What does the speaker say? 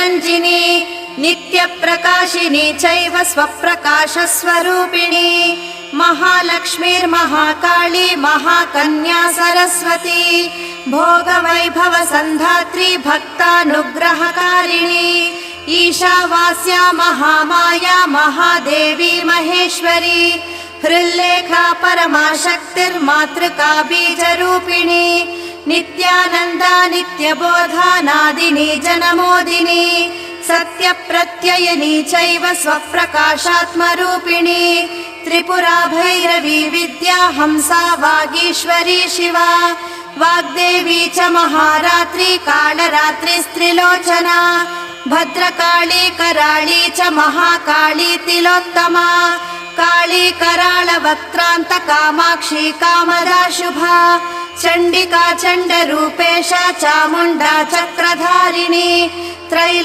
रञ्जिनी नित्यप्रकाशिनी चैव स्वप्रकाशस्वरूपिणी महालक्ष्मीर्महाकाली महाकन्या सरस्वती भोगवैभवसन्धात्री भक्तानुग्रहकारिणी ईशावास्या महामाया महादेवी महेश्वरी हृल्लेखा परमाशक्तिर्मातृका बीजरूपिणी नित्यानन्दा नित्यबोधा नादिनी जनमोदिनी सत्यप्रत्ययिनी चैव स्वप्रकाशात्मरूपिणी त्रिपुरा भैरवी विद्या हंसा वागीश्वरी शिवा वाग्देवी च महारात्री कालरात्रिस्त्रिलोचना भद्रकाली कराळी च महाकाली तिलोत्तमा काली कराळवक्त्रान्त कामाक्षी कामदा शुभा चण्डिका चण्डरूपेशा चामुण्डा चक्रधारिणी